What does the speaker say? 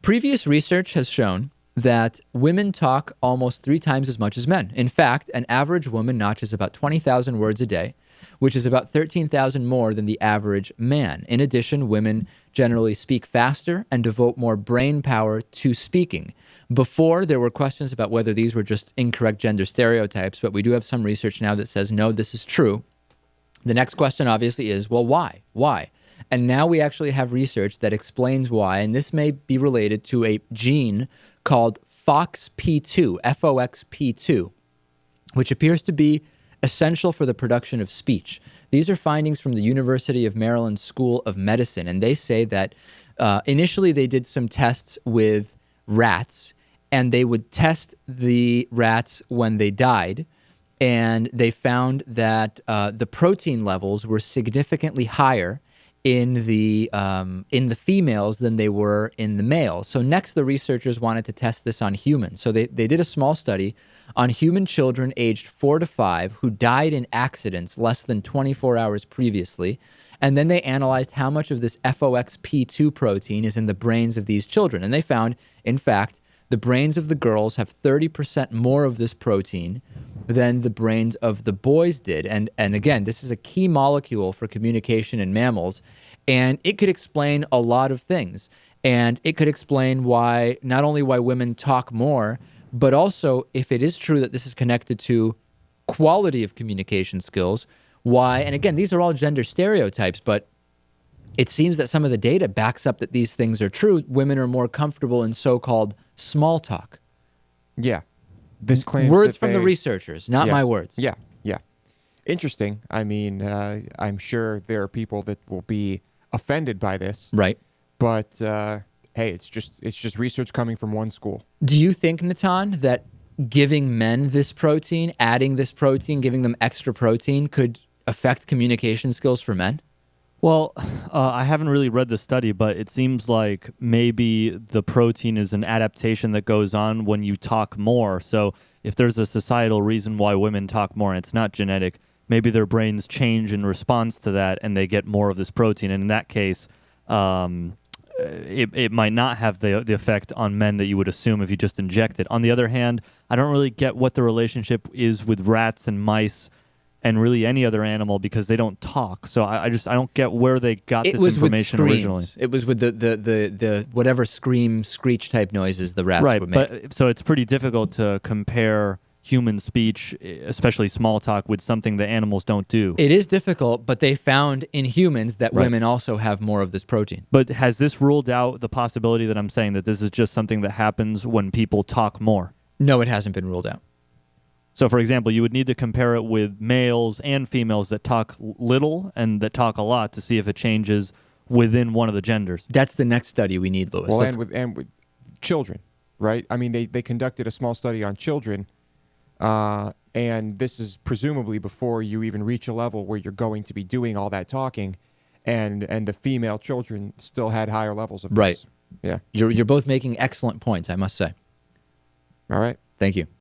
Previous research has shown that women talk almost 3 times as much as men. In fact, an average woman notches about 20,000 words a day, which is about 13,000 more than the average man. In addition, women generally speak faster and devote more brain power to speaking. Before, there were questions about whether these were just incorrect gender stereotypes, but we do have some research now that says, no, this is true. The next question obviously is, well, why? Why? And now we actually have research that explains why, and this may be related to a gene called FOXP2, F-O-X-P2, which appears to be essential for the production of speech. These are findings from the University of Maryland School of Medicine, and they say that initially they did some tests with rats, and they would test the rats when they died, and they found that the protein levels were significantly higher in the females than they were in the males. So next, the researchers wanted to test this on humans. So they did a small study on human children aged 4 to 5 who died in accidents less than 24 hours previously. And then they analyzed how much of this FOXP2 protein is in the brains of these children. And they found, in fact, the brains of the girls have 30% more of this protein than the brains of the boys did. And again, this is a key molecule for communication in mammals, and it could explain a lot of things. And it could explain why, not only why women talk more, but also, if it is true that this is connected to quality of communication skills, why, and again, these are all gender stereotypes, but it seems that some of the data backs up that these things are true. Women are more comfortable in so-called small talk. Yeah. This claims words that from the researchers, not my words. Yeah, yeah. Interesting. I mean, I'm sure there are people that will be offended by this. Right. But hey, it's just research coming from one school. Do you think, Natan, that giving men this protein, adding this protein, giving them extra protein could affect communication skills for men? Well, I haven't really read the study, but it seems like maybe the protein is an adaptation that goes on when you talk more. So if there's a societal reason why women talk more and it's not genetic, maybe their brains change in response to that and they get more of this protein. And in that case, it might not have the effect on men that you would assume if you just inject it. On the other hand, I don't really get what the relationship is with rats and mice and really any other animal because they don't talk. So I don't get where they got this information originally. It was with the whatever screech type noises the rats would make. But so it's pretty difficult to compare human speech, especially small talk, with something that animals don't do. It is difficult, but they found in humans that women also have more of this protein. But has this ruled out the possibility that I'm saying that this is just something that happens when people talk more? No, it hasn't been ruled out. So, for example, you would need to compare it with males and females that talk little and that talk a lot to see if it changes within one of the genders. That's the next study we need, Louis. Well, and with children, right? I mean, they conducted a small study on children, and this is presumably before you even reach a level where you're going to be doing all that talking, and the female children still had higher levels of this. Right. Yeah. You're both making excellent points, I must say. All right. Thank you.